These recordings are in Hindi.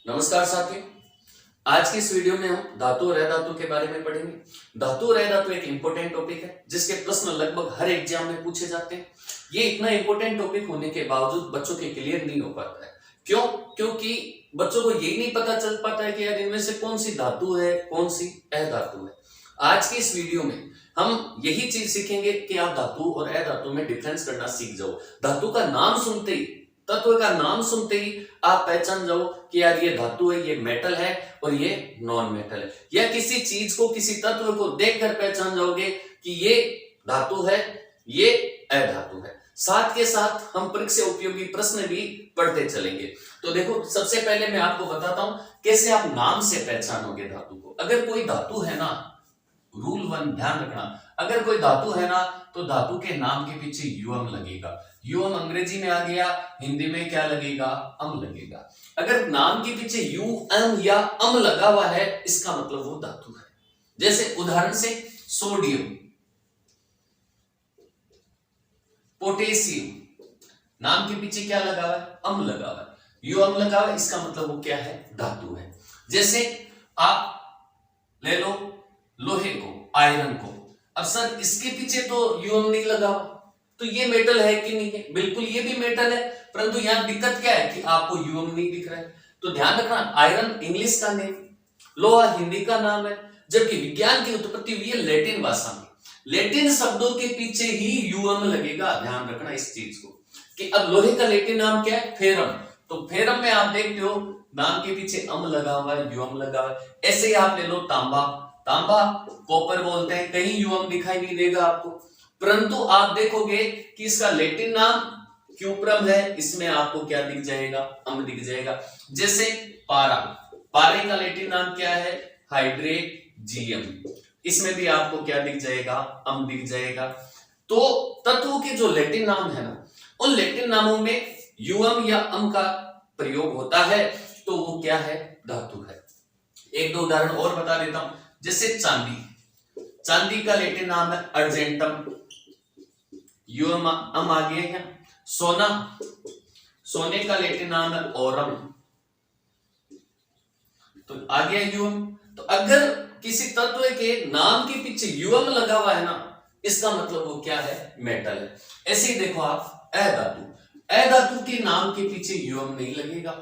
नमस्कार साथियों। आज की इस वीडियो में हम धातु और अधातु के बारे में पढ़ेंगे। धातु और अधातु एक इंपॉर्टेंट टॉपिक है जिसके प्रश्न लगभग हर एग्जाम में पूछे जाते हैं। ये इतना इंपॉर्टेंट टॉपिक होने के बावजूद बच्चों के क्लियर नहीं हो पाता है। क्यों? क्योंकि बच्चों को यही नहीं पता चल पाता है कि यार इनमें से कौन सी धातु है, कौन सी अधातु है। आज की इस वीडियो में हम यही चीज सीखेंगे कि आप धातु और अधातु में डिफरेंस करना सीख जाओ। धातु का नाम सुनते ही, तत्व का नाम सुनते ही आप पहचान जाओ कि यार ये धातु है, ये मेटल है और ये नॉन मेटल है। या किसी चीज को, किसी तत्व को देखकर पहचान जाओगे कि ये धातु है, ये अधातु है। साथ के साथ हम परीक्षा उपयोगी प्रश्न भी पढ़ते चलेंगे। तो देखो, सबसे पहले मैं आपको बताता हूं कैसे आप नाम से पहचानोगे धातु को। अगर कोई धातु है ना, रूल 1 ध्यान रखना, अगर कोई धातु है ना तो धातु के नाम के पीछे यूएम लगेगा। यूएम अंग्रेजी में आ गया, हिंदी में क्या लगेगा? अम लगेगा। अगर नाम के पीछे यूएम या अम लगा हुआ है इसका मतलब वो धातु है। जैसे उदाहरण से सोडियम, पोटेशियम, नाम के पीछे क्या लगा हुआ है? अम लगा हुआ है। यूएम लगा हुआ है, इसका मतलब वो क्या है? धातु है। जैसे आप ले लो लोहे को, आयरन को। अब सर इसके पीछे तो यूएम नहीं लगा, तो ये मेटल है कि नहीं है? बिल्कुल ये भी मेटल है, परंतु यहां दिक्कत क्या है कि आपको यूएम नहीं दिख रहा है। तो ध्यान रखना, आयरन इंग्लिश का नेम, लोहा हिंदी का नाम है, जबकि विज्ञान की उत्पत्ति हुई है लैटिन भाषा में। लैटिन शब्दों के पीछे ही यूएम लगेगा। ध्यान रखना इस चीज को कि अब लोहे का लैटिन नाम क्या है? फेरम। तो फेरम में आप देखते हो नाम के पीछे अम लगा हुआ है, यूएम लगा हुआ है। ऐसे ही आप ले लो तांबा, तांबा कॉपर बोलते हैं, कहीं यूएम दिखाई नहीं देगा आपको, परंतु आप देखोगे कि इसका लैटिन नाम क्यूप्रम है, इसमें आपको क्या दिख जाएगा? अम दिख जाएगा। जैसे पारा, पारे का लैटिन नाम क्या है? हाइड्रेजियम, इसमें भी आपको क्या दिख जाएगा? अम दिख जाएगा। तो तत्वों के जो लैटिन नाम है ना, उन लैटिन नामों में यूएम या अम का प्रयोग होता है, तो वो क्या है? धातु है। एक दो उदाहरण और बता देता हूं। जैसे चांदी, चांदी का लैटिन नाम है अर्जेंटम, यूएम अम आ गया है। सोना, सोने का लैटिन नाम है ओरम, तो आ गया यूएम। तो अगर किसी तत्व के नाम के पीछे यूएम लगा हुआ है ना, इसका मतलब वो क्या है? मेटल है। ऐसे ही देखो आप अधातु, अधातु के नाम के पीछे यूएम नहीं लगेगा।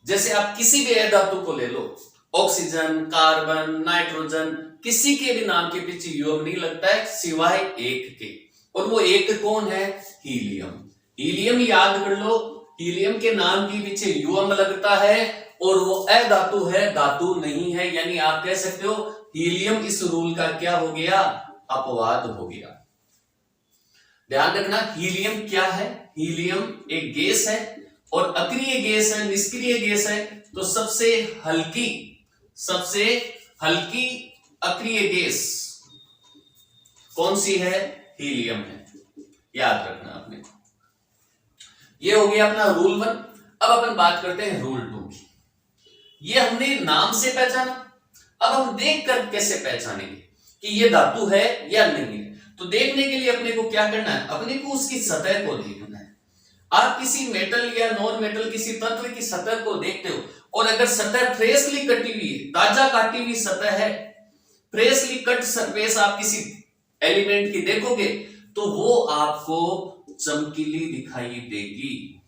जैसे आप किसी भी अधातु को ले लो, ऑक्सीजन, कार्बन, नाइट्रोजन, किसी के भी नाम के पीछे यूएम नहीं लगता है सिवाय एक के, और वो एक कौन है? हीलियम। हीलियम याद कर लो, हीलियम के नाम के पीछे यूएम लगता है और वो अधातु है, धातु नहीं है। यानी आप कह सकते हो हीलियम इस रूल का क्या हो गया? अपवाद हो गया। ध्यान रखना, हीलियम क्या है? हीलियम एक गैस है और अक्रिय गैस है, निष्क्रिय गैस है। तो सबसे हल्की अक्रिय गैस कौन सी है? हीलियम है। याद रखना आपने। ये हो गया अपना रूल 1। अब अपन बात करते हैं रूल 2 की। ये हमने नाम से पहचाना, अब हम देखकर कैसे पहचानेंगे कि ये धातु है या नहीं है। तो देखने के लिए अपने को क्या करना है? अपने को उसकी सतह को देखना है। आप किसी मेटल या नॉन मेटल किसी तत्व की सतह को देखते हो, और अगर सतह फ्रेशली कटी हुई है, ताजा काटी हुई सतह है, फ्रेशली कट सरफेस आप किसी एलिमेंट की देखोगे तो वो आपको चमकीली दिखाई देगी।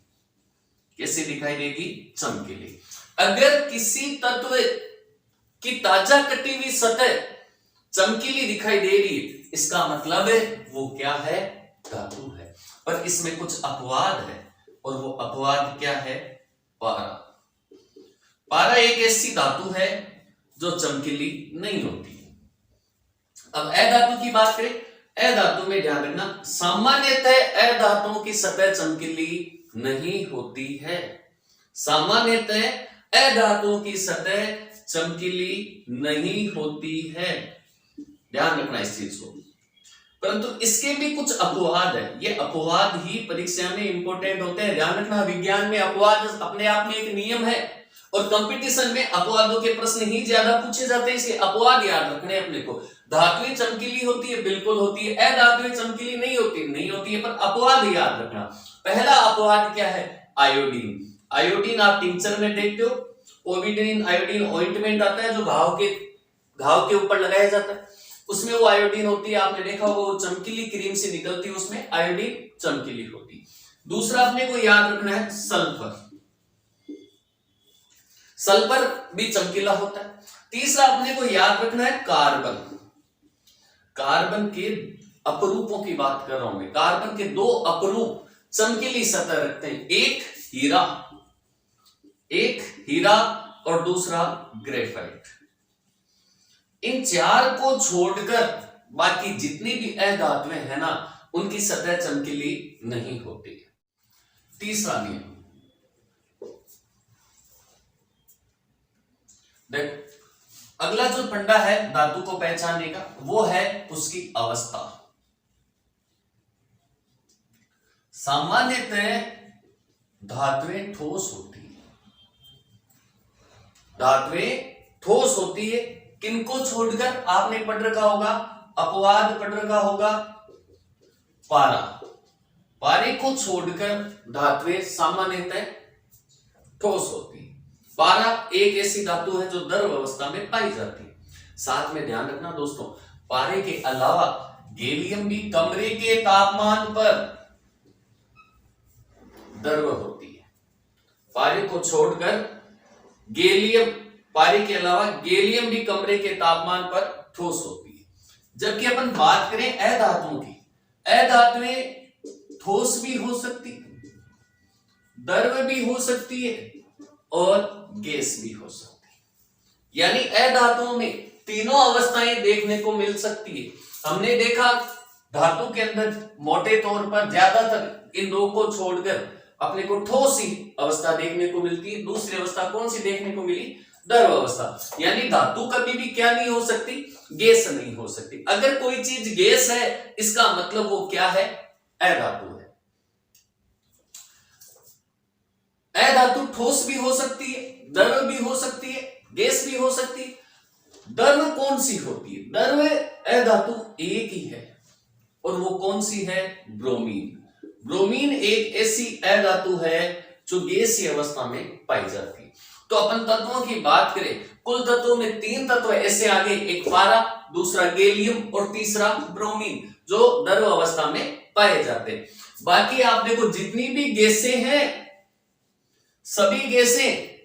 कैसे दिखाई देगी? चमकीली। अगर किसी तत्व की ताजा कटी हुई सतह चमकीली दिखाई दे रही है, इसका मतलब है वो क्या है? धातु है। पर इसमें कुछ अपवाद है, और वो अपवाद क्या है? पारा। पारा एक ऐसी धातु है जो चमकीली नहीं होती। अब अधातु की बात करें, अधातु में ध्यान रखना, सामान्यतः अधातुओं की सतह चमकीली नहीं होती है। सामान्यतः अधातुओं की सतह चमकीली नहीं होती है। ध्यान रखना इस चीज को। परंतु इसके भी कुछ अपवाद है। ये अपवाद ही परीक्षा में इंपॉर्टेंट होते हैं। ध्यान रखना, विज्ञान में अपवाद अपने आप में एक नियम है, और कंपटीशन में अपवादों के प्रश्न ही ज्यादा पूछे जाते हैं, इसलिए अपवाद याद रखने अपने को। धातुएं चमकीली होती है, बिल्कुल होती है। अधातुएं चमकीली नहीं होती है, पर अपवाद याद रखना। पहला अपवाद क्या है? आयोडीन। आयोडीन आप टिंचर में देखते हो, पोविडीन आयोडीन ऑइंटमेंट आता है जो घाव के ऊपर लगाया जाता है, उसमें वो आयोडीन होती है, आपने देखा होगा वो चमकीली क्रीम से निकलती है, उसमें आयोडीन चमकीली होती है। दूसरा अपने को याद रखना है सल्फर, सल्फर भी चमकीला होता है। तीसरा अपने को याद रखना है कार्बन, कार्बन के अपरूपों की बात कर रहा हूं मैं, कार्बन के दो अपरूप चमकीली सतह रखते हैं, एक हीरा और दूसरा ग्रेफाइट। इन चार को छोड़कर बाकी जितनी भी अधातुएं हैं ना, उनकी सतह चमकीली नहीं होती। तीसरा नियम देखो, अगला जो फंडा है धातु को पहचानने का, वो है उसकी अवस्था। सामान्यतः धातुएं ठोस होती है, धातुएं ठोस होती है, किनको छोड़कर? आपने पढ़ रखा होगा, अपवाद पढ़ रखा होगा, पारा, पारे को छोड़कर धातुएं सामान्यतः ठोस होती है। पारा एक ऐसी धातु है जो द्रव अवस्था में पाई जाती है। साथ में ध्यान रखना दोस्तों, पारे के अलावा गैलियम भी कमरे के तापमान पर द्रव होती है। पारे को छोड़कर गैलियम, पारे के अलावा गैलियम भी कमरे के तापमान पर ठोस होती है। जबकि अपन बात करें अधातुओं की, अधातुएं ठोस भी हो सकती है, द्रव भी हो सकती है और गैस भी हो सकती है। यानी अधातुओं में तीनों अवस्थाएं देखने को मिल सकती है। हमने देखा धातु के अंदर मोटे तौर पर ज्यादातर इन दो को छोड़कर अपने को ठोस ही अवस्था देखने को मिलती है। दूसरी अवस्था कौन सी देखने को मिली? द्रव अवस्था। यानी धातु कभी भी क्या नहीं हो सकती? गैस नहीं हो सकती। अगर कोई चीज गैस है, इसका मतलब वो क्या है? अधातु है। अधातु ठोस भी हो सकती है, द्रव भी हो सकती है, गैस भी हो सकती है। द्रव कौन सी होती है? द्रव अधातु एक ही है, और वो कौन सी है? ब्रोमीन। ब्रोमीन एक ऐसी अधातु है जो गैसीय अवस्था में पाई जाती है। तो अपन तत्वों की बात करें, कुल तत्वों में 3 तत्व ऐसे आगे, एक पारा, दूसरा गैलियम और तीसरा ब्रोमीन, जो द्रव अवस्था में पाए जाते हैं। बाकी आप देखो, जितनी भी गैसें हैं, सभी गैसें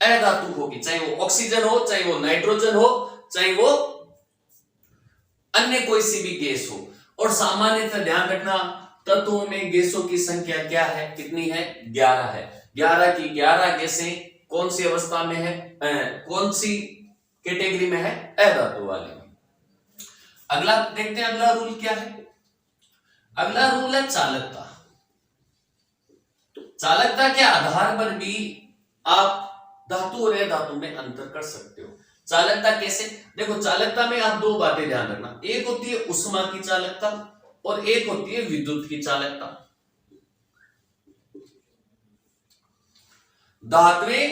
अधातु होगी, चाहे वो ऑक्सीजन हो, चाहे वो नाइट्रोजन हो, चाहे वो अन्य कोई सी भी गैस हो। और सामान्यतः ध्यान रखना, तत्वों में गैसों की संख्या क्या है? कितनी है? 11 है। 11 की 11 गैसें कौन सी अवस्था में है? कौन सी कैटेगरी में है? अधातु वाले में। अगला देखते हैं, अगला रूल क्या है? अगला रूल है चालकता। चालकता के आधार पर भी आप धातु और अधातु में अंतर कर सकते हो। चालकता कैसे? देखो, चालकता में आप 2 बातें ध्यान रखना, एक होती है उष्मा की चालकता और एक होती है विद्युत की चालकता। धातुएं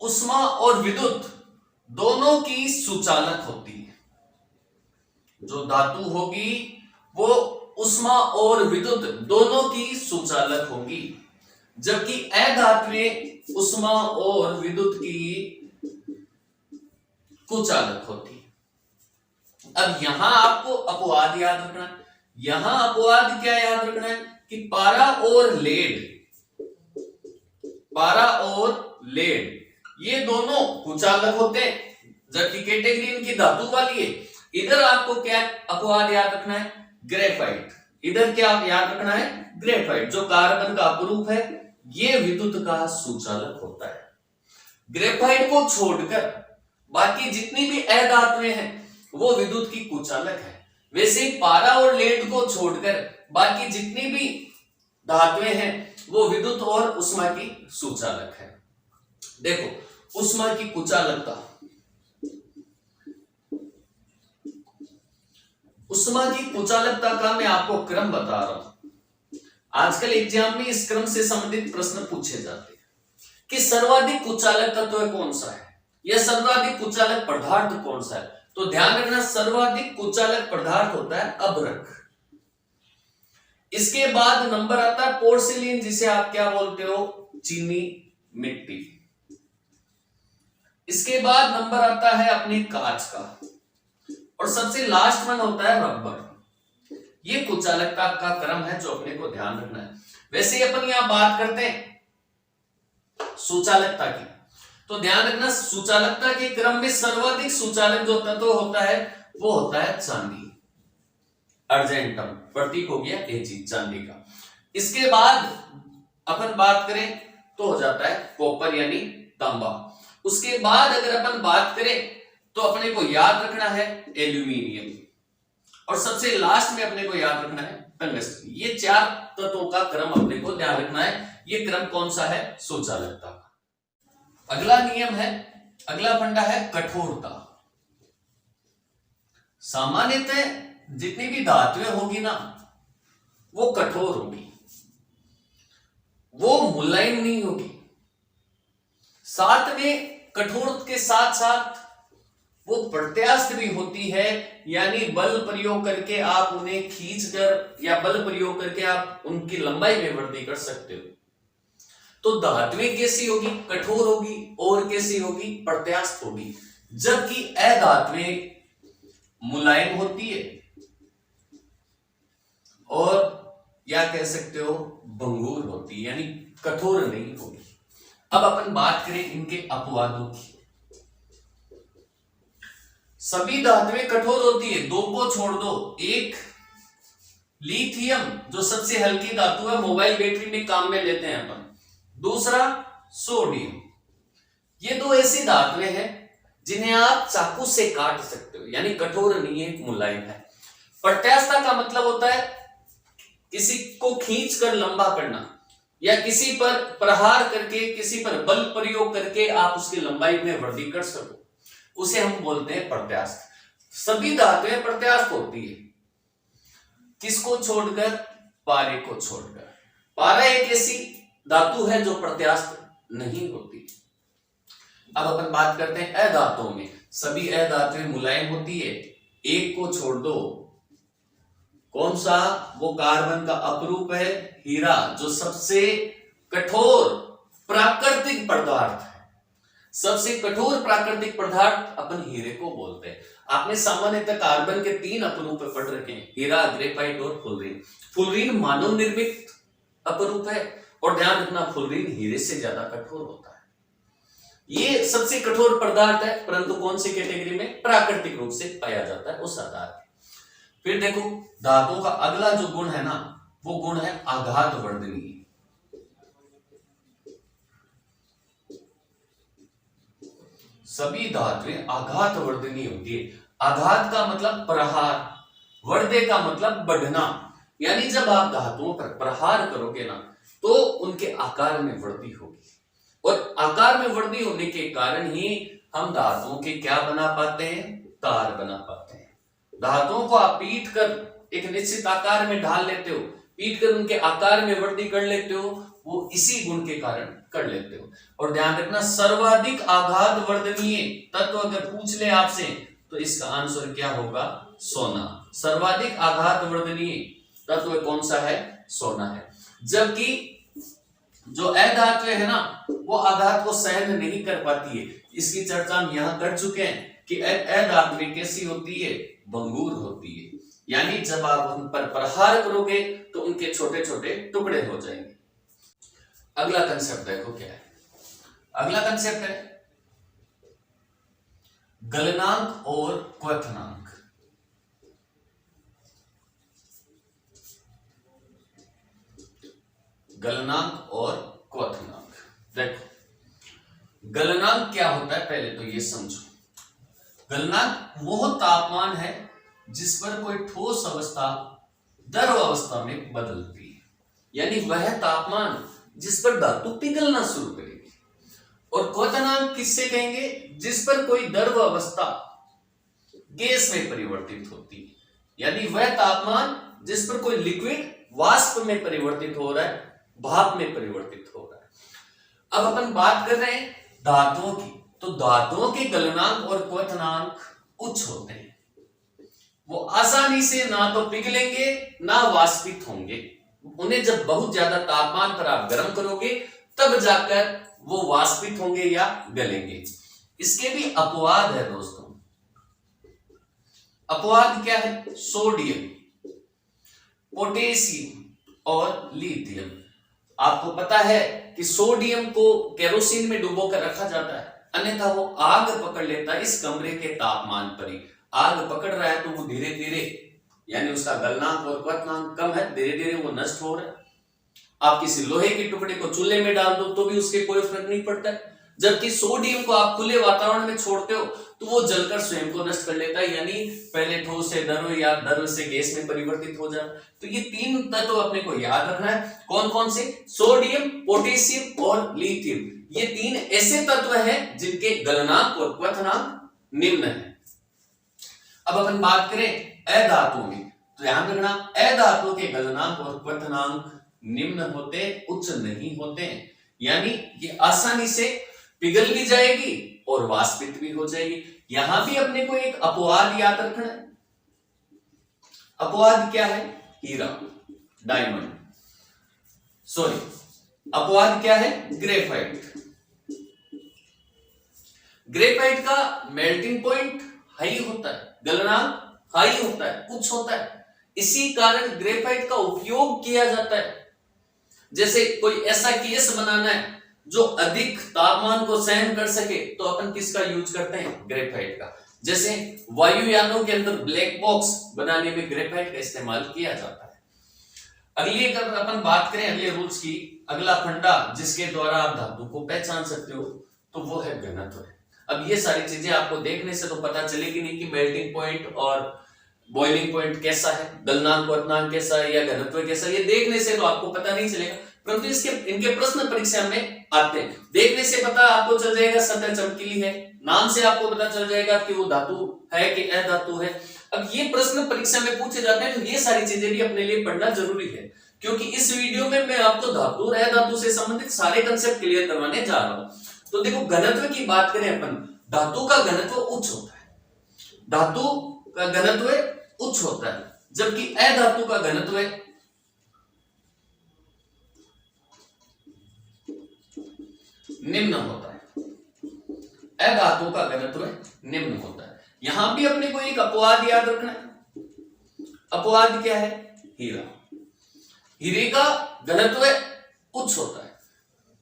उष्मा और विद्युत दोनों की सुचालक होती है। जो धातु होगी वो उष्मा और विद्युत दोनों की सुचालक होगी, जबकि अधातुएं उष्मा और विद्युत की कुचालक होती है। अब यहां आपको अपवाद याद रखना है। यहां अपवाद क्या याद रखना है कि पारा और लेड ये दोनों कुचालक होते हैं, जबकि कैटेगरी इनकी धातु वाली है। इधर आपको क्या अपवाद याद रखना है? ग्रेफाइट। इधर क्या याद रखना है? ग्रेफाइट, जो कार्बन का अपरूप है, ये विद्युत का सुचालक होता है। ग्रेफाइट को छोड़कर बाकी जितनी भी अधातुएं हैं वो विद्युत की कुचालक है। वैसे ही पारा और लेड को छोड़कर बाकी जितनी भी धातुएं हैं वो विद्युत और उष्मा की सुचालक है। देखो, उष्मा की कुचालकता, उष्मा की कुचालकता का मैं आपको क्रम बता रहा हूं। आजकल एग्जाम में इस क्रम से संबंधित प्रश्न पूछे जाते हैं कि सर्वाधिक कुचालक तत्व कौन सा है या सर्वाधिक कुचालक पदार्थ कौन सा है। तो ध्यान रखना, सर्वाधिक कुचालक पदार्थ होता है अभ्रक। इसके बाद नंबर आता है पोर्सिलिन, जिसे आप क्या बोलते हो? चीनी, मिट्टी। इसके बाद नंबर आता है अपने कांच का, और सबसे लास्ट वन होता है रबर। ये कुचालकता का क्रम है जो अपने को ध्यान रखना है। वैसे ही अपन यहां बात करते हैं सुचालकता की, तो ध्यान रखना सुचालकता के क्रम में सर्वाधिक सुचालक जो तत्व होता है वो होता है चांदी, अर्जेंटम, प्रतीक हो गया Ag, चांदी का। इसके बाद अपन बात करें तो हो जाता है कॉपर यानी तांबा। उसके बाद अगर अपन बात करें तो अपने को याद रखना है एल्यूमिनियम, और सबसे लास्ट में अपने को याद रखना है टंगस्टन। ये 4 तत्वों का क्रम अपने को ध्यान रखना है। ये क्रम कौन सा है? सुचालकता का। अगला नियम है, अगला फंडा है कठोरता। सामान्यतः जितनी भी धातुएं होगी ना वो कठोर होगी, वो मुलायम नहीं होगी। साथ में कठोर के साथ साथ वो प्रत्यास्थ भी होती है, यानी बल प्रयोग करके आप उन्हें खींचकर या बल प्रयोग करके आप उनकी लंबाई में वृद्धि कर सकते हो। तो धातुएं कैसी होगी? कठोर होगी। और कैसी होगी? प्रत्यास्थ होगी। जबकि अधातुएं मुलायम होती है और या कह सकते हो भंगुर होती है, यानी कठोर नहीं होगी। अब अपन बात करें इनके अपवादों की। सभी धातुएं कठोर होती है, 2 को छोड़ दो। एक लिथियम जो सबसे हल्की धातु है, मोबाइल बैटरी में काम में लेते हैं अपन। दूसरा सोडियम। ये 2 ऐसी धातुएं हैं जिन्हें आप चाकू से काट सकते हो, यानी कठोर नहीं है, मुलायम है। प्रत्यास्थता का मतलब होता है किसी को खींच कर लंबा करना, या किसी पर प्रहार करके, किसी पर बल प्रयोग करके आप उसकी लंबाई में वृद्धि कर सको, उसे हम बोलते हैं प्रत्यास्थ। सभी धातुएं प्रत्यास्थ होती है, किसको छोड़कर? पारे को छोड़कर। पारा एक ऐसी धातु है जो प्रत्यास्थ नहीं होती। अब अपन बात करते हैं अधातुओं में। सभी अधातुएं मुलायम होती है, एक को छोड़ दो। कौन सा? वो कार्बन का अपरूप है हीरा, जो सबसे कठोर प्राकृतिक पदार्थ है। सबसे कठोर प्राकृतिक पदार्थ अपन हीरे को बोलते हैं। आपने सामान्यतः कार्बन के 3 अपरूप पढ़ रखे हैं, हीरा, ग्रेफाइट और फुलरीन। फुलरीन मानव निर्मित अपरूप है, और ध्यान रखना फुलरीन हीरे से ज्यादा कठोर होता है। ये सबसे कठोर पदार्थ है, परंतु कौन सी कैटेगरी में? प्राकृतिक रूप से पाया जाता है उस आधार पर। फिर देखो धातुओं का अगला जो गुण है ना, वो गुण है आघात वर्धनीय। सभी धातुएं आघात वर्धनीय होती है। आघात का मतलब प्रहार, वर्धे का मतलब बढ़ना, यानी जब आप धातुओं पर प्रहार करोगे ना तो उनके आकार में वृद्धि होगी, और आकार में वृद्धि होने के कारण ही हम धातुओं के क्या बना पाते हैं? तार बना पाते हैं। धातुओं को आप पीट कर एक निश्चित आकार में ढाल लेते हो, पीट कर उनके आकार में वृद्धि कर लेते हो, वो इसी गुण के कारण कर लेते हो। और ध्यान रखना सर्वाधिक आघात वर्धनीय तत्व अगर पूछ ले आपसे तो इसका आंसर क्या होगा? सोना। सर्वाधिक आघात वर्धनीय तत्व कौन सा है? सोना है। जबकि जो अधातुएं है ना वो आघात को सहन नहीं कर पाती है। इसकी चर्चा हम यहां कर चुके हैं कि अधातुएं कैसी होती है? भंगुर होती है, यानी जब आप उन पर प्रहार करोगे तो उनके छोटे छोटे टुकड़े हो जाएंगे। अगला कंसेप्ट देखो क्या है। अगला कंसेप्ट है गलनांक और क्वथनांक। गलनांक और क्वथनांक। देखो गलनांक क्या होता है पहले तो ये समझो। गलनांक वो तापमान है जिस पर कोई ठोस अवस्था द्रव अवस्था में बदलती है, यानी वह तापमान जिस पर धातु पिघलना शुरू करेगी। और क्वथनांक किससे कहेंगे? जिस पर कोई द्रव अवस्था गैस में परिवर्तित होती है, यानी वह तापमान जिस पर कोई लिक्विड वाष्प में परिवर्तित हो रहा है, भाप में परिवर्तित हो रहा है। अब अपन बात कर रहे हैं धातुओं की, तो धातुओं के गलनांक और क्वथनांक उच्च होते हैं। वो आसानी से ना तो पिघलेंगे ना वाष्पित होंगे। उन्हें जब बहुत ज्यादा तापमान पर आप गर्म करोगे तब जाकर वो वाष्पित होंगे या गलेंगे। इसके भी अपवाद है दोस्तों। अपवाद क्या है? सोडियम, पोटेशियम और लिथियम। आपको पता है कि सोडियम को केरोसिन में डुबो कर रखा जाता है, अन्यथा वो आग पकड़ लेता है। इस कमरे के तापमान पर ही आग पकड़ रहा है तो वो धीरे धीरे, यानी उसका गलनांक और क्वथनांक कम है, धीरे धीरे वो नष्ट हो रहा है। आप किसी लोहे के टुकड़े को चूल्हे में डाल दो तो भी उसके कोई फर्क नहीं पड़ता है, जबकि सोडियम को आप खुले वातावरण में छोड़ते हो तो वो जलकर स्वयं को नष्ट कर लेता है, यानी पहले ठोस से द्रव या द्रव से गैस में परिवर्तित हो जाए। तो ये तीन तत्व अपने को याद रखना है। कौन कौन से? सोडियम, पोटेशियम और लिथियम। ये तीन ऐसे तत्व हैं जिनके गलनांक और क्वथनांक निम्न है। अब अपन बात करें अधातुओं में, तो ध्यान रखना अधातुओं के गलनांक और क्वथनांक निम्न होते, उच्च नहीं होते, यानी ये आसानी से पिघल भी जाएगी और वाष्पित भी हो जाएगी। यहां भी अपने को एक अपवाद याद रखना है। अपवाद क्या है? हीरा, डायमंड, सॉरी, अपवाद क्या है? ग्रेफाइट। ग्रेफाइट का मेल्टिंग पॉइंट हाई होता है, गलनांक हाई होता है, उच्च होता है, इसी कारण ग्रेफाइट का उपयोग किया जाता है। जैसे कोई ऐसा केस बनाना है जो अधिक तापमान को सहन कर सके तो अपन किसका यूज करते हैं? ग्रेफाइट का। जैसे वायुयानों के अंदर ब्लैक बॉक्स बनाने में ग्रेफाइट का इस्तेमाल किया जाता है। अगली अगर अपन बात करें अगले रूल्स की, अगला फंडा जिसके द्वारा आप धातु को पहचान सकते हो तो वो है घनत्व। अब ये सारी चीजें आपको देखने से तो पता चलेगी नहीं कि मेल्टिंग पॉइंट और बॉइलिंग पॉइंट कैसा है, गलनांक क्वथनांक कैसा है या घनत्व कैसा है, ये देखने से तो आपको पता नहीं चलेगा, परंतु इसके इनके प्रश्न परीक्षा में आते हैं। देखने से पता आपको चल जाएगा सतह चमकीली है, नाम से आपको पता चल जाएगा कि वो धातु है कि अधातु है। अब ये प्रश्न परीक्षा में पूछे जाते हैं तो ये सारी चीजें भी अपने लिए पढ़ना जरूरी है, क्योंकि इस वीडियो में मैं आपको धातु और अधातु से संबंधित सारे कंसेप्ट क्लियर करवाने जा रहा हूं। तो देखो घनत्व की बात करें अपन, धातु का घनत्व उच्च होता है, धातु का घनत्व उच्च होता है, जबकि अधातु का घनत्व निम्न होता है। अधातु का घनत्व निम्न होता है। यहां भी अपने को एक अपवाद याद रखना है। अपवाद क्या है? हीरा। हीरे का घनत्व उच्च होता है,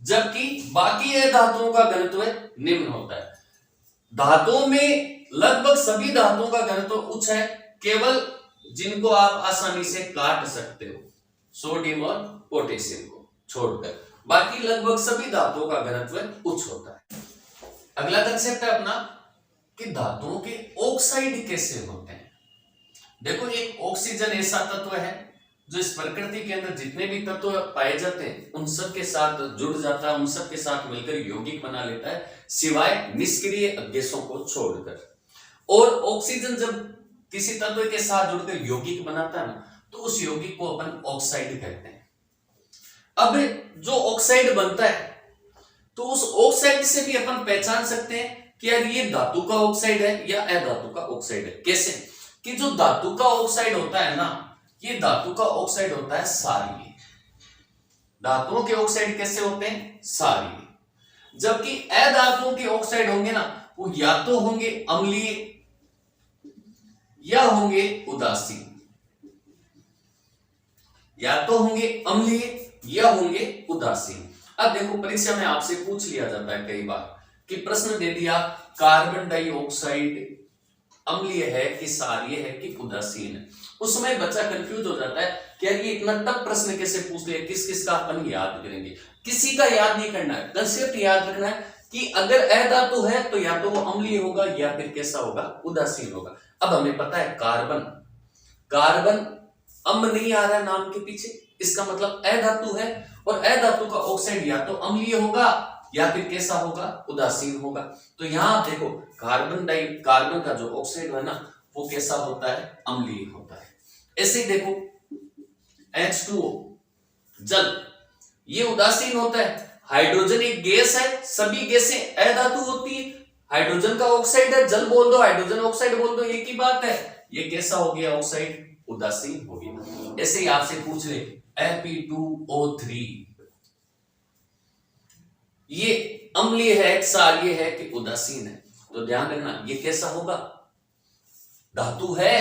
जबकि बाकी अधातुओं का घनत्व निम्न होता है। धातुओं में लगभग सभी धातुओं का घनत्व उच्च है, केवल जिनको आप आसानी से काट सकते हो, सोडियम और पोटेशियम को छोड़कर, बाकी लगभग सभी धातुओं का घनत्व उच्च होता है। अगला कंसेप्ट है अपना कि धातुओं के ऑक्साइड कैसे होते हैं। देखो, एक ऑक्सीजन ऐसा तत्व है जो इस प्रकृति के अंदर जितने भी तत्व पाए जाते हैं उन सब के साथ जुड़ जाता है, उन सब के साथ मिलकर यौगिक बना लेता है, सिवाय निष्क्रिय गैसों को छोड़कर। और ऑक्सीजन जब किसी तत्व के साथ जुड़कर यौगिक बनाता है ना, तो उस यौगिक को अपन ऑक्साइड कहते हैं। अब जो ऑक्साइड बनता है तो उस ऑक्साइड से भी अपन पहचान सकते हैं कि यार ये धातु का ऑक्साइड है या अधातु का ऑक्साइड है। कैसे? कि जो धातु का ऑक्साइड होता है ना, ये धातु का ऑक्साइड होता है क्षारीय। धातुओं के ऑक्साइड कैसे होते हैं? क्षारीय। जबकि अधातुओं के ऑक्साइड होंगे ना, वो या तो होंगे अम्लीय या होंगे उदासीन, या तो होंगे अम्लीय या होंगे उदासीन। अब देखो, परीक्षा में आपसे पूछ लिया जाता है कई बार कि प्रश्न दे दिया कार्बन डाइऑक्साइड अम्लीय है कि क्षारीय है कि उदासीन है, उस समय बच्चा कंफ्यूज हो जाता है कि यार ये इतना टफ प्रश्न कैसे पूछ लिया, किस किस का अपन याद करेंगे। किसी का याद नहीं करना है, कंसेप्ट याद रखना है कि अगर अधातु है तो या तो वो अम्लीय होगा या फिर कैसा होगा? उदासीन होगा। अब हमें पता है कार्बन अम्ल नहीं आ रहा है नाम के पीछे, इसका मतलब अधातु है, और अधातु का ऑक्साइड या तो अम्लीय होगा या फिर कैसा होगा? उदासीन होगा। तो यहां आप देखो, कार्बन का जो ऑक्साइड है ना, वो कैसा होता है? अम्लीय होता है। ऐसे ही देखो H2O जल, ये उदासीन होता है। हाइड्रोजन एक गैस है, सभी गैसें अधातु होती है, हाइड्रोजन का ऑक्साइड है, जल बोल दो, हाइड्रोजन ऑक्साइड बोल दो, एक ही बात है। ये कैसा हो गया? ऑक्साइड उदासीन हो गया। ऐसे ही आपसे पूछ ले Fe2O3, ये अम्लीय है, क्षारीय है कि उदासीन है। तो ध्यान रखना ये कैसा होगा, धातु है,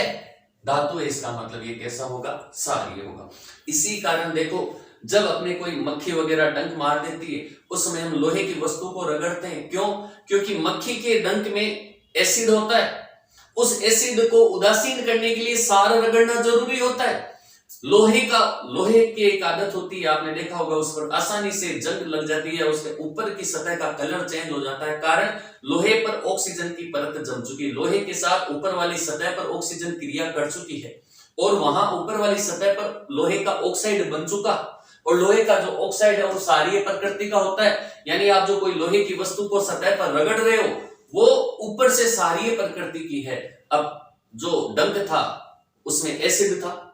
धातु है, इसका मतलब ये कैसा होगा, क्षारीय होगा। इसी कारण देखो जब अपने कोई मक्खी वगैरह डंक मार देती है उस समय हम लोहे की वस्तु को रगड़ते हैं, क्यों? क्योंकि मक्खी के डंक में एसिड होता है, उस एसिड को उदासीन करने के लिए क्षार रगड़ना जरूरी होता है। लोहे की एक आदत होती है, आपने देखा होगा, उस पर आसानी से जंग लग जाती है, उसके ऊपर की सतह का कलर चेंज हो जाता है, कारण लोहे पर ऑक्सीजन की परत जम चुकी है, लोहे के साथ ऊपर वाली सतह पर ऑक्सीजन क्रिया कर चुकी है और वहां ऊपर वाली सतह पर लोहे का ऑक्साइड बन चुका। और लोहे का जो ऑक्साइड है वो क्षारीय प्रकृति का होता है, यानी आप जो कोई लोहे की वस्तु को सतह पर रगड़ रहे हो वो ऊपर से क्षारीय प्रकृति की है। अब जो डंक था उसमें एसिड था,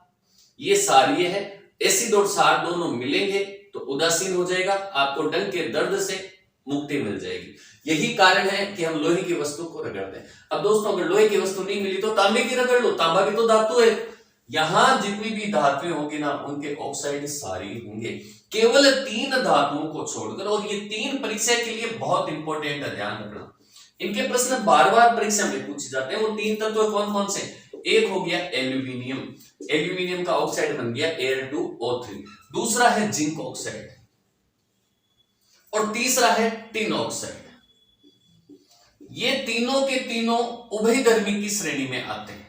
ये क्षारीय है, एसिड और क्षार दोनों मिलेंगे तो उदासीन हो जाएगा, आपको डंक के दर्द से मुक्ति मिल जाएगी। यही कारण है कि हम लोहे की वस्तु को रगड़ते हैं। अब दोस्तों अगर लोहे की वस्तु नहीं मिली तो तांबे की रगड़ लो, तांबा भी तो धातु है। यहां जितनी भी धातुएं होंगी ना उनके ऑक्साइड क्षारीय होंगे, केवल 3 धातुओं को छोड़कर, और ये 3 परीक्षा के लिए बहुत इंपॉर्टेंट है, ध्यान रखना। इनके प्रश्न बार बार परीक्षा में पूछे जाते हैं। वो 3 तत्व कौन कौन से? एक हो गया एल्यूमिनियम, एल्यूमिनियम का ऑक्साइड बन गया Al2O3, दूसरा है जिंक ऑक्साइड और तीसरा है टिन ऑक्साइड। ये तीनों के तीनों उभयधर्मी की श्रेणी में आते हैं।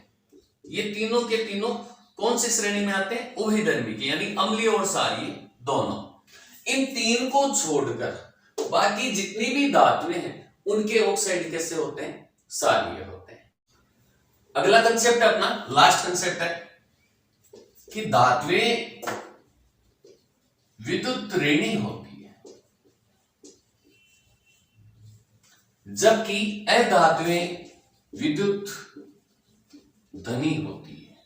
ये तीनों के तीनों कौन सी श्रेणी में आते हैं? उभयधर्मी की, यानी अम्लीय और क्षारीय दोनों। इन 3 को छोड़कर बाकी जितनी भी धातुएं हैं उनके ऑक्साइड कैसे होते हैं? क्षारीय होते हैं। अगला कंसेप्ट अपना लास्ट कंसेप्ट है कि धातुएं विद्युत ऋणी होती है जबकि अधातुएं विद्युत धनी होती है।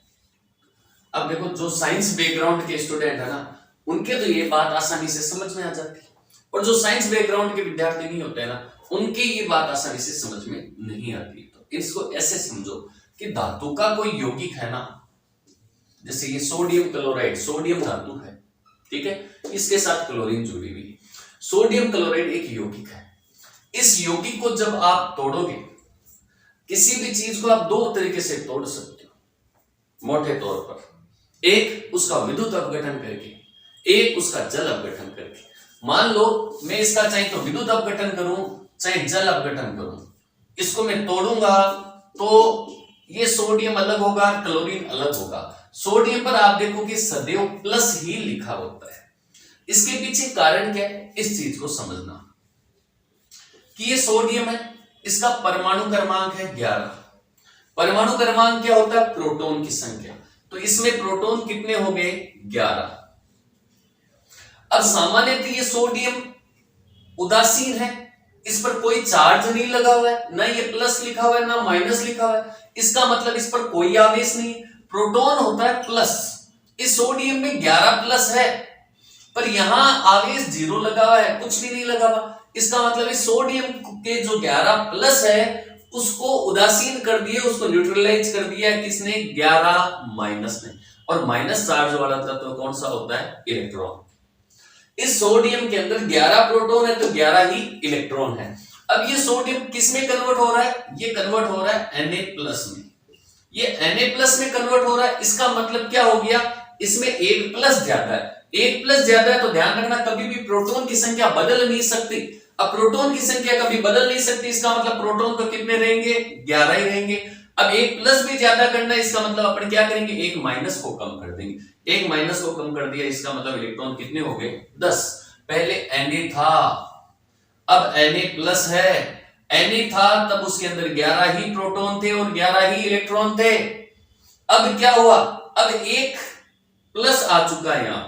अब देखो जो साइंस बैकग्राउंड के स्टूडेंट है ना उनके तो ये बात आसानी से समझ में आ जाती है, और जो साइंस बैकग्राउंड के विद्यार्थी नहीं होते हैं ना उनके ये बात आसानी से समझ में नहीं आती। तो इसको ऐसे समझो कि धातु का कोई यौगिक है ना, जैसे ये सोडियम क्लोराइड, सोडियम धातु है, ठीक है, इसके साथ क्लोरीन जुड़ी हुई है। सोडियम क्लोराइड एक यौगिक है। इस यौगिक को जब आप तोड़ोगे, किसी भी चीज को आप 2 तरीके से तोड़ सकते हो मोटे तौर पर, एक उसका विद्युत अपघटन करके, एक उसका जल अपघटन करके। मान लो मैं इसका चाहे तो विद्युत अपघटन करूं चाहे जल अपघटन करूं, इसको मैं तोड़ूंगा तो ये सोडियम अलग होगा, क्लोरीन अलग होगा। सोडियम पर आप देखो कि सदैव प्लस ही लिखा होता है। इसके पीछे कारण क्या है, इस चीज को समझना कि ये सोडियम है, इसका परमाणु क्रमांक है 11। परमाणु क्रमांक क्या होता है? प्रोटॉन की संख्या। तो इसमें प्रोटॉन कितने हो गए? 11। अब सामान्यतः ये सोडियम उदासीन है, इस पर कोई चार्ज नहीं लगा हुआ है, ना ये प्लस लिखा हुआ है ना माइनस लिखा हुआ है, इसका मतलब इस पर कोई आवेश नहीं। प्रोटॉन होता है प्लस, इस सोडियम में 11 प्लस है, पर यहां आवेश 0 लगा हुआ है, कुछ भी नहीं लगा हुआ। इसका मतलब इस सोडियम के जो 11 प्लस है उसको उदासीन कर दिया, उसको न्यूट्रलाइज कर दिया किसने? 11 माइनस ने। और माइनस चार्ज वाला तत्व कौन सा होता है? इलेक्ट्रॉन। इस सोडियम के अंदर 11 प्रोटॉन है तो 11 ही इलेक्ट्रॉन है। अब ये सोडियम किस में कन्वर्ट हो रहा है? ये कन्वर्ट हो रहा है Na+ में। ये Na+ में कन्वर्ट हो रहा है, इसका मतलब क्या हो गया? इसमें 1+ ज्यादा है। 1+ ज्यादा है तो ध्यान रखना कभी भी प्रोटॉन की संख्या बदल नहीं सकती। अब प्रोटॉन की संख्या कभी बदल नहीं सकती, इसका मतलब प्रोटॉन तो कितने रहेंगे? 11 ही रहेंगे। अब 1+ भी ज्यादा करना है, इसका मतलब अपन क्या करेंगे? 1- को कम कर देंगे। 1- को कम कर दिया, इसका मतलब इलेक्ट्रॉन कितने हो गए? 10। पहले Na था, अब Na+ है। Na था तब उसके अंदर 11 ही प्रोटॉन थे और 11 ही इलेक्ट्रॉन थे। अब क्या हुआ? अब 1+ आ चुका है, यहां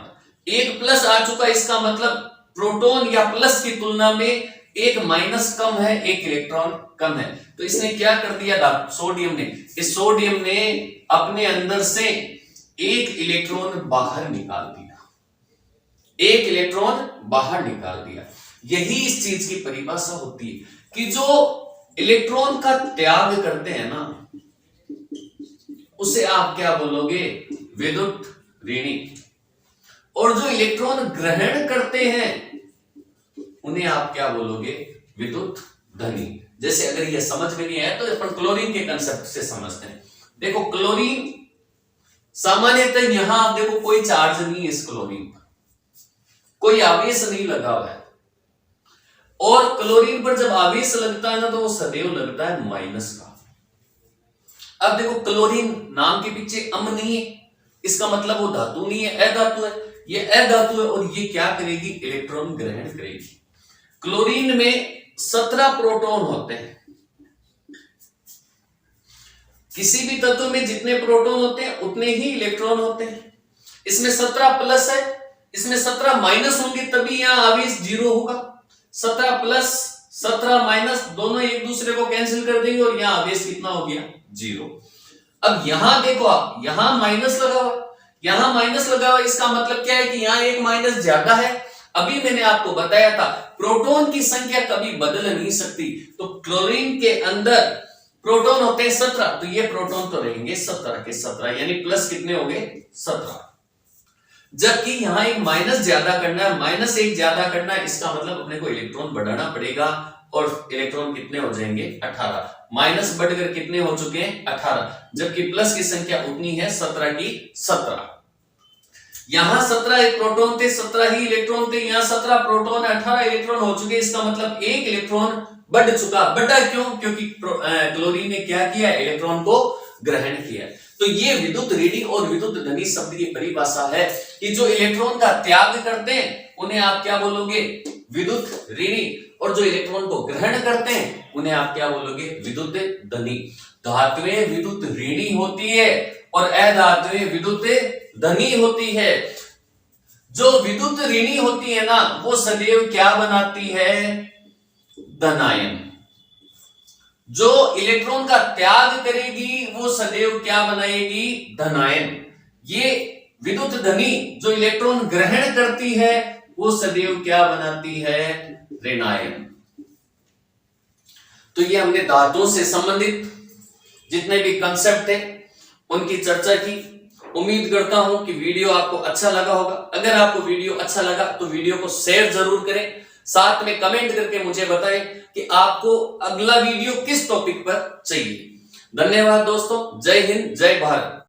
1+ आ चुका, इसका मतलब प्रोटॉन या प्लस की तुलना में 1- कम है, 1 इलेक्ट्रॉन कम है। तो इसने क्या कर दिया? सोडियम ने, इस सोडियम ने अपने अंदर से 1 इलेक्ट्रॉन बाहर निकाल दिया, 1 इलेक्ट्रॉन बाहर निकाल दिया। यही इस चीज की परिभाषा होती है कि जो इलेक्ट्रॉन का त्याग करते हैं ना उसे आप क्या बोलोगे? विद्युत ऋणी। और जो इलेक्ट्रॉन ग्रहण करते हैं उन्हें आप क्या बोलोगे? विद्युत धनी। जैसे अगर ये समझ में नहीं आया तो अपन क्लोरीन के कंसेप्ट से समझते हैं। देखो क्लोरीन सामान्यतः यहां आप देखो कोई चार्ज नहीं है, इस क्लोरीन पर कोई आवेश नहीं लगा हुआ है, और क्लोरीन पर जब आवेश लगता है ना तो वो सदैव लगता है माइनस का। अब देखो क्लोरीन नाम के पीछे अम नहीं है, इसका मतलब वो धातु नहीं है, अधातु है। ये अधातु है और ये क्या करेगी? इलेक्ट्रॉन ग्रहण करेगी। क्लोरीन में 17 प्रोटॉन होते हैं। किसी भी तत्व में जितने प्रोटॉन होते हैं उतने ही इलेक्ट्रॉन होते हैं। इसमें 17 प्लस है, इसमें 17 माइनस होंगे तभी यहां आवेश 0 होगा। 17 प्लस 17 माइनस दोनों एक दूसरे को कैंसिल कर देंगे और यहां आवेश कितना हो गया? 0। अब यहां देखो आप, यहां माइनस लगा हुआ, यहां माइनस लगा हुआ, इसका मतलब क्या है कि यहां एक माइनस ज्यादा है। अभी मैंने आपको बताया था प्रोटॉन की संख्या कभी बदल नहीं सकती, तो क्लोरीन के अंदर प्रोटॉन होते हैं 17, तो ये प्रोटॉन तो रहेंगे 17 के 17, यानी प्लस कितने हो गए? 17। जबकि यहां एक माइनस ज्यादा करना है, माइनस एक ज्यादा करना है, इसका मतलब अपने को इलेक्ट्रॉन बढ़ाना पड़ेगा, और इलेक्ट्रॉन कितने हो जाएंगे? 18। माइनस बढ़कर कितने हो चुके हैं? 18, जबकि प्लस की संख्या उतनी है 17 की 17। यहां 17 प्रोटॉन थे, 17 ही इलेक्ट्रॉन थे, यहां 17 प्रोटॉन 18 इलेक्ट्रॉन हो चुके। इसका मतलब एक इलेक्ट्रॉन बढ़ चुका। बढ़ा क्यों? क्योंकि क्लोरीन ने क्या किया? इलेक्ट्रॉन को ग्रहण किया। तो ये विद्युत ऋणी और विद्युत धनी शब्द की परिभाषा है कि जो इलेक्ट्रॉन का त्याग करते हैं उन्हें आप क्या बोलोगे? विद्युत ऋणी, और जो इलेक्ट्रॉन को ग्रहण करते हैं उन्हें आप क्या बोलोगे? विद्युत धनी। धातुएं विद्युत ऋणी होती है और अधातुएं विद्युत धनी होती है। जो विद्युत ऋणी होती है ना वो सदैव क्या बनाती है? धनायन। जो इलेक्ट्रॉन का त्याग करेगी वो सदैव क्या बनाएगी? धनायन। ये विद्युत धनी जो इलेक्ट्रॉन ग्रहण करती है वो सदैव क्या बनाती है? ऋणायन। तो ये हमने धातुओं से संबंधित जितने भी कंसेप्ट थे उनकी चर्चा की। उम्मीद करता हूं कि वीडियो आपको अच्छा लगा होगा। अगर आपको वीडियो अच्छा लगा तो वीडियो को शेयर जरूर करें, साथ में कमेंट करके मुझे बताएं कि आपको अगला वीडियो किस टॉपिक पर चाहिए। धन्यवाद दोस्तों। जय हिंद, जय भारत।